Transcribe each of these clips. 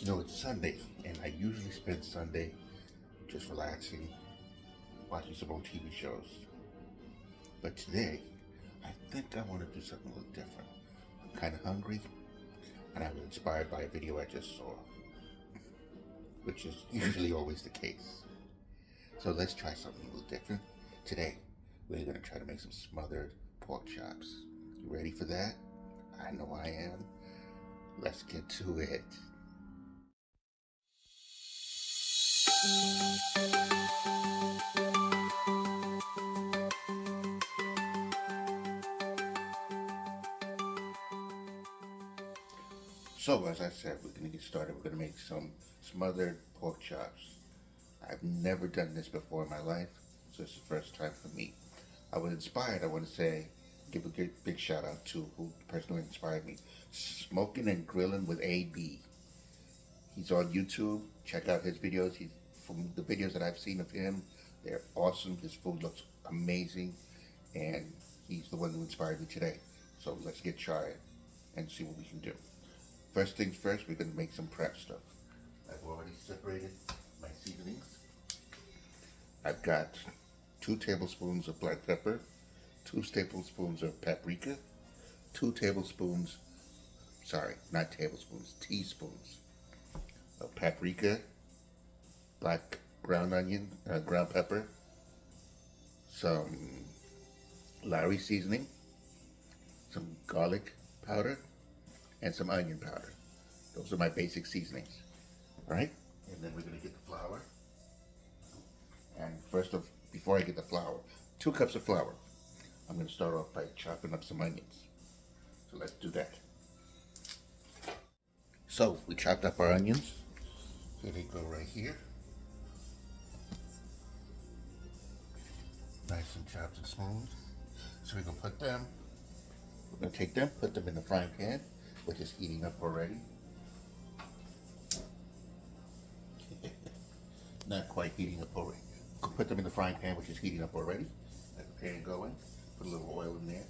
You know, it's Sunday, and I usually spend Sunday just relaxing, watching some old TV shows. But today, I think I want to do something a little different. I'm kind of hungry, and I was inspired by a video I just saw, which is usually always the case. So let's try something a little different. Today, we're going to try to make some smothered pork chops. You ready for that? I know I am. Let's get to it. So, as I said, we're going to get started. We're going to make some smothered pork chops. I've never done this before in my life, so it's the first time for me. I was inspired, I want to say, give a big shout out to the person who inspired me. Smoking and Grilling with AB. He's on YouTube. Check out his videos. He's from the videos that I've seen of him. They're awesome. His food looks amazing, and he's the one who inspired me today. So let's get trying and see what we can do. First things first, we're going to make some prep stuff. I've already separated my seasonings. I've got 2 tablespoons of black pepper, 2 tablespoons of paprika, 2 tablespoons, sorry, not tablespoons, teaspoons of paprika, black ground onion, ground pepper, some Lowry seasoning, some garlic powder, and some onion powder. Those are my basic seasonings. All right? And then we're going to get the flour. And before I get the flour, 2 cups of flour. I'm going to start off by chopping up some onions. So let's do that. So we chopped up our onions. Here they go right here. Nice and chopped and smooth. So we're going to take them, put them in the frying pan, which is heating up already. Not quite heating up already. Put them in the frying pan, which is heating up already. Let the pan going. Put a little oil in there.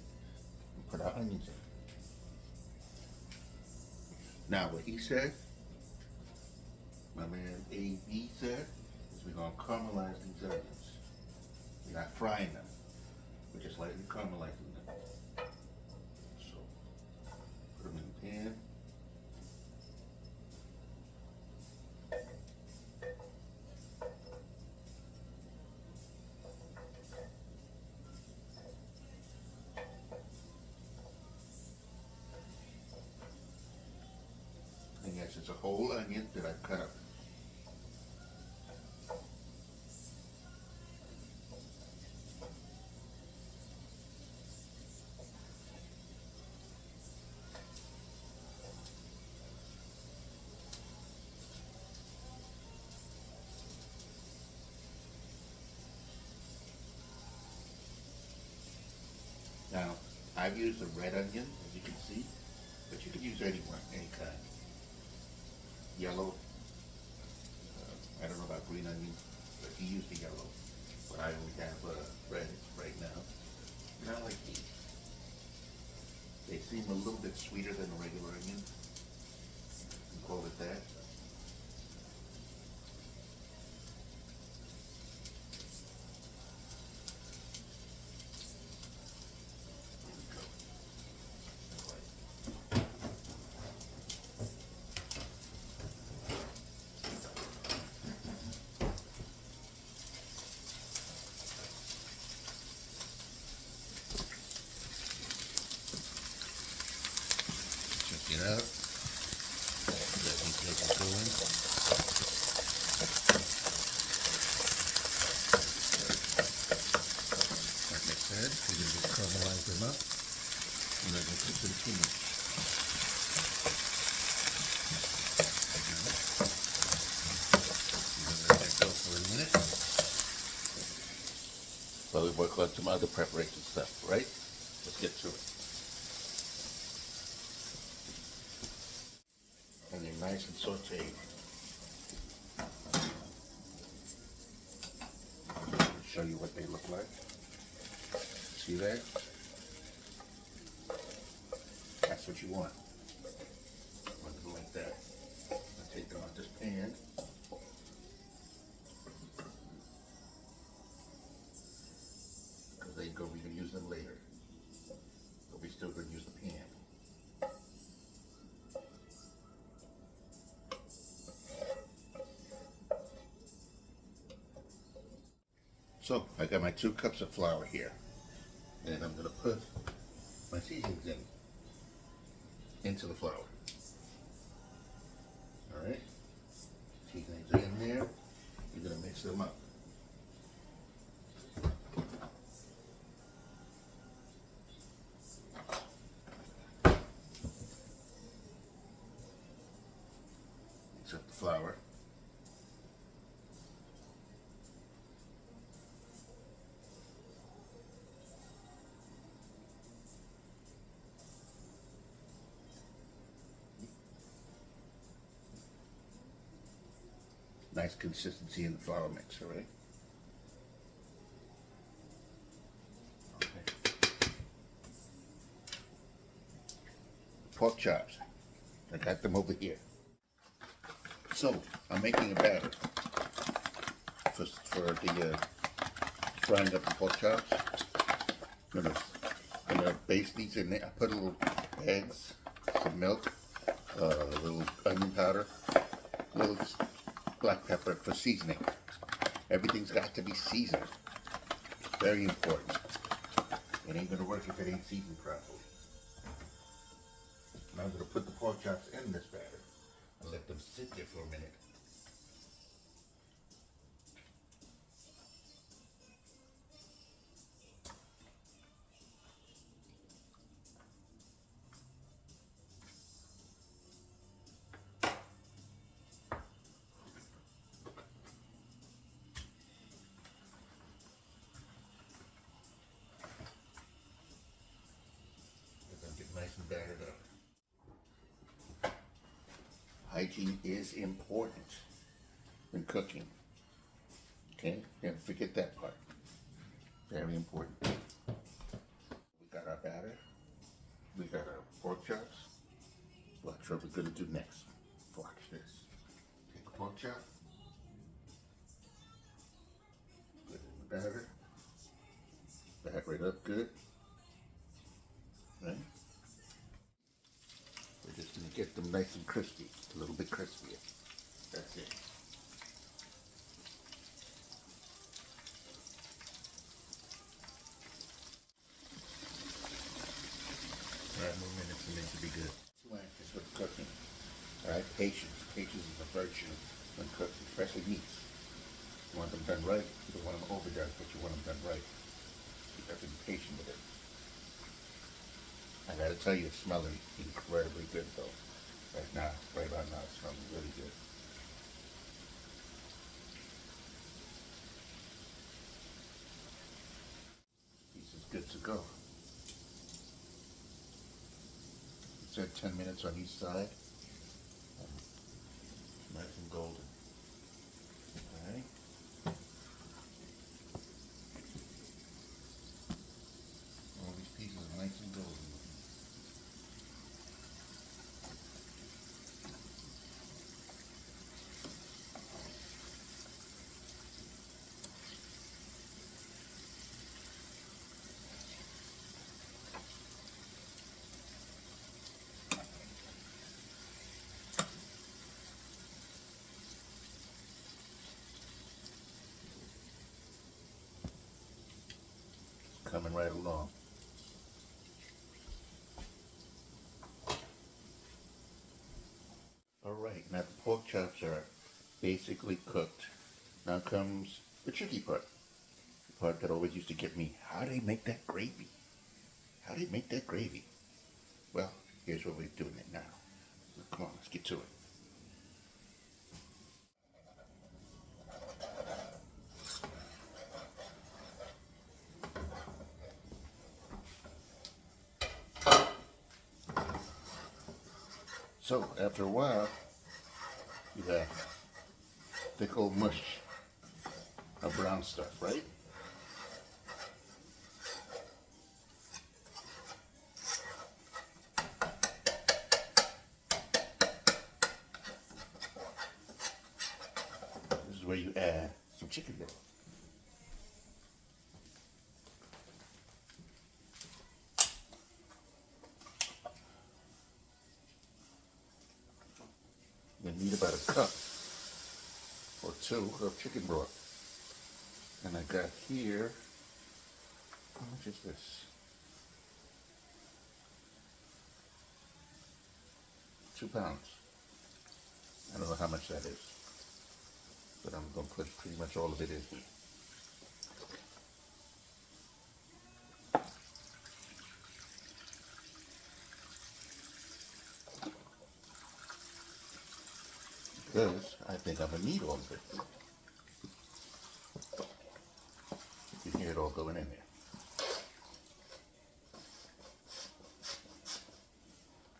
And put our onions in. Now, what he said, my man A.B. said, is we're going to caramelize these onions. We're not frying them. We're just lightly caramelizing them. So, put them in the pan. And yes, it's a whole onion that I've cut up. Now, I've used a red onion, as you can see, but you can use any kind. Yellow, I don't know about green onion, but he used the yellow. But I only have red right now. And I like these. They seem a little bit sweeter than a regular onion. You can call it that. Check it out. Let me get it going. Like I said, we're going to just caramelize them up. And we're going to cook them too much. We're going to let that go for a minute. While we work on some other preparation stuff, right? Let's get to it. And they're nice and sauteed. I'll show you what they look like. See that? That's what you want. Want it like that. Take them out this pan. Because we can use them later. But we still going to use the pan. So I got my 2 cups of flour here, and I'm going to put my seasonings into the flour. All right, seasonings are in there. You're going to mix them up. Mix up the flour. Nice consistency in the flour mix, all right? Okay. Pork chops. I got them over here. So, I'm making a batter for the frying up the pork chops. I'm gonna baste these in there. I put a little eggs, some milk, a little onion powder, a little black pepper for seasoning. Everything's got to be seasoned. Very important. It ain't gonna work if it ain't seasoned properly. Now I'm gonna put the pork chops in this batter and let them sit there for a minute. Nice and battered up. Hygiene is important when cooking. Okay? Never forget that part. Very important. We got our batter. We got our pork chops. Watch what we're going to do next. Watch this. Take a pork chop. Put it in the batter. Batter it up good. Right? We're just going to get them nice and crispy, a little bit crispier. That's it. 5 more minutes and they should be good. 2 inches with cooking. Alright, patience. Patience is a virtue when cooking, especially meats. You want them done right, you don't want them overdone, but you want them done right. You have to be patient with it. I gotta tell you, it's smelling incredibly good though. Right now, right about now, it's smelling really good. This is good to go. It said 10 minutes on each side. Nice and golden. Alright. All these pieces are nice and golden. Coming right along. Alright, now the pork chops are basically cooked. Now comes the tricky part. The part that always used to get me. How do they make that gravy? How do they make that gravy? Well, here's what we're doing it now. So come on, let's get to it. So, after a while, you have thick old mush of brown stuff, right? where you add some chicken broth. You need about a cup or two of chicken broth. And I got here, how much is this? 2 pounds. I don't know how much that is, but I'm going to put pretty much all of it in here. Because I think I'm going to need all of it. You can hear it all going in there.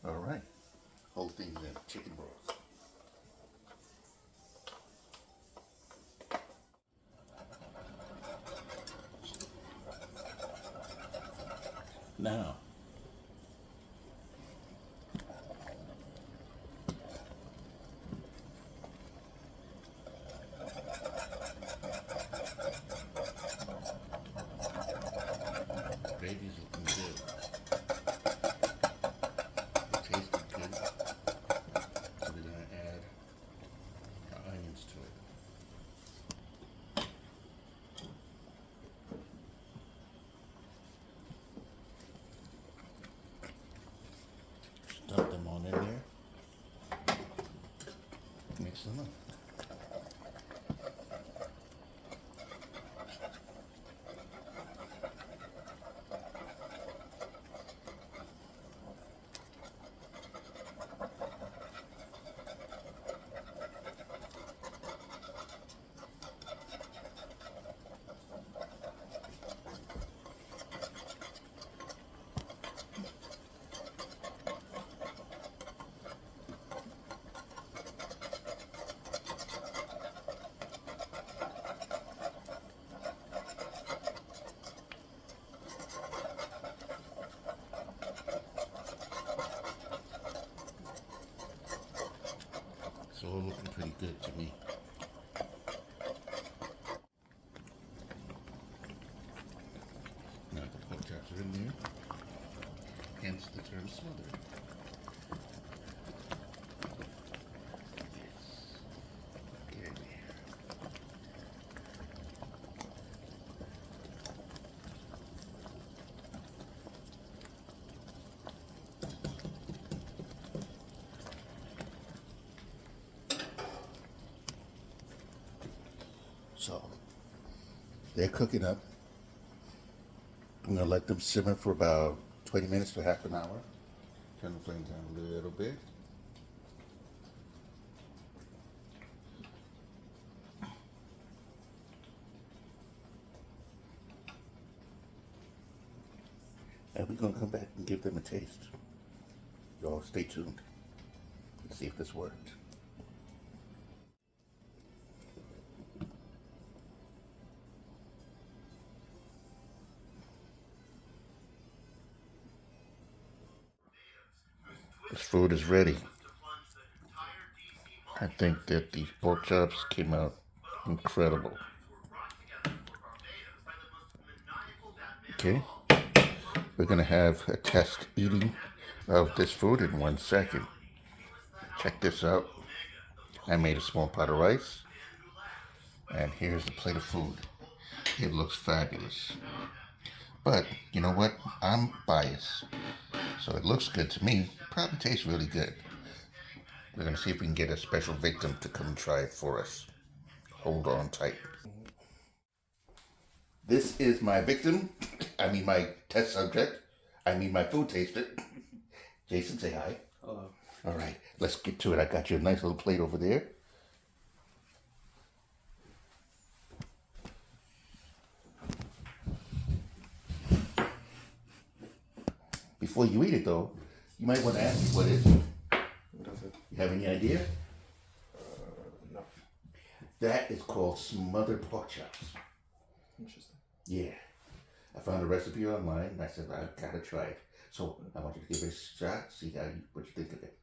All right, whole thing's in chicken broth. Now, gravy's looking good. It tasted good. So we're going to add our onions to it. Dump them on in there. Mix them up. It's all looking pretty good to me. Now the pork chops are in there, hence the term smothered. Yes. Get in there. So, they're cooking up. I'm going to let them simmer for about 20 minutes to half an hour. Turn the flame down a little bit. And we're going to come back and give them a taste. Y'all stay tuned and see if this worked. This food is ready. I think that these pork chops came out incredible. Okay, we're gonna have a test eating of this food in 1 second. Check this out. I made a small pot of rice, and here's the plate of food. It looks fabulous. But you know what? I'm biased. So it looks good to me. Probably tastes really good. We're going to see if we can get a special victim to come and try it for us. Hold on tight. This is my victim. I mean my test subject. I mean my food taster. Jason, say hi. Hello. All right, let's get to it. I got you a nice little plate over there. Before you eat it, though, you might want to ask me what it is. What is it? You have any idea? No. That is called smothered pork chops. Interesting. Yeah. I found a recipe online, and I said, I gotta try it. So I want you to give it a shot, see what you think of it.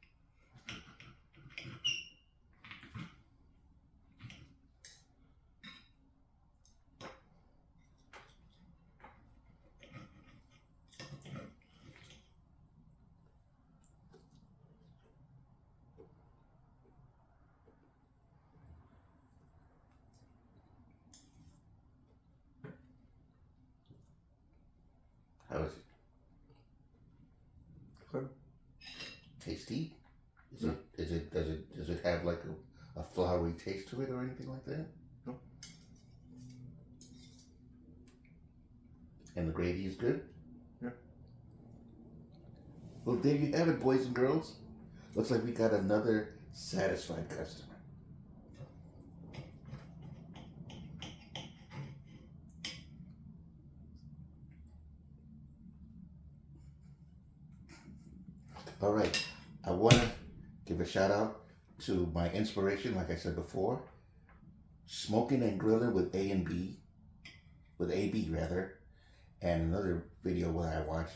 Good. Tasty? No. Does it have like a flowery taste to it or anything like that? No. And the gravy is good? Yeah. Well, there you have it, boys and girls. Looks like we got another satisfied customer. All right, I want to give a shout out to my inspiration, like I said before, smoking and grilling with AB rather, and another video that I watched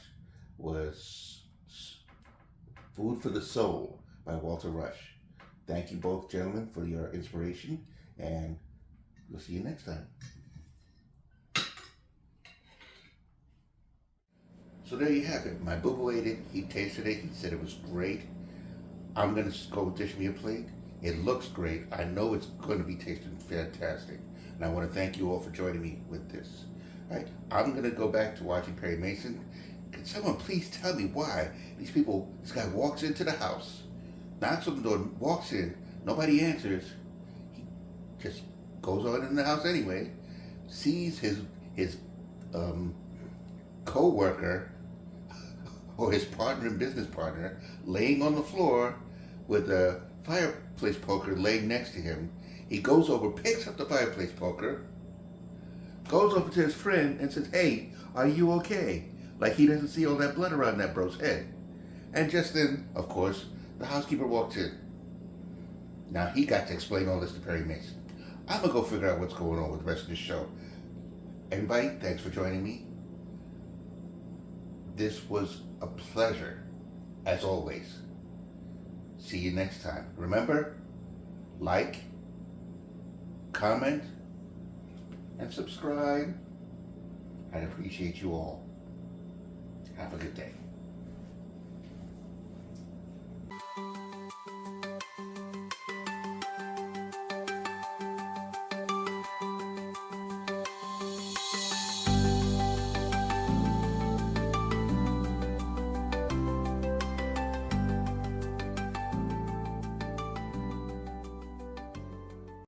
was Food for the Soul by Walter Rush. Thank you both, gentlemen, for your inspiration, and we'll see you next time. So there you have it. My boo-boo ate it. He tasted it. He said it was great. I'm going to go dish me a plate. It looks great. I know it's going to be tasting fantastic. And I want to thank you all for joining me with this. All right, I'm going to go back to watching Perry Mason. Can someone please tell me why this guy walks into the house, knocks on the door, walks in, nobody answers. He just goes on in the house anyway, sees his co-worker or his partner and business partner laying on the floor with a fireplace poker laying next to him. He goes over, picks up the fireplace poker, goes over to his friend and says, "Hey, are you okay?" Like he doesn't see all that blood around that bro's head. And just then, of course, the housekeeper walks in. Now he got to explain all this to Perry Mason. I'm gonna go figure out what's going on with the rest of the show. Everybody, thanks for joining me. This was a pleasure, as always. See you next time. Remember, like, comment, and subscribe. I'd appreciate you all. Have a good day.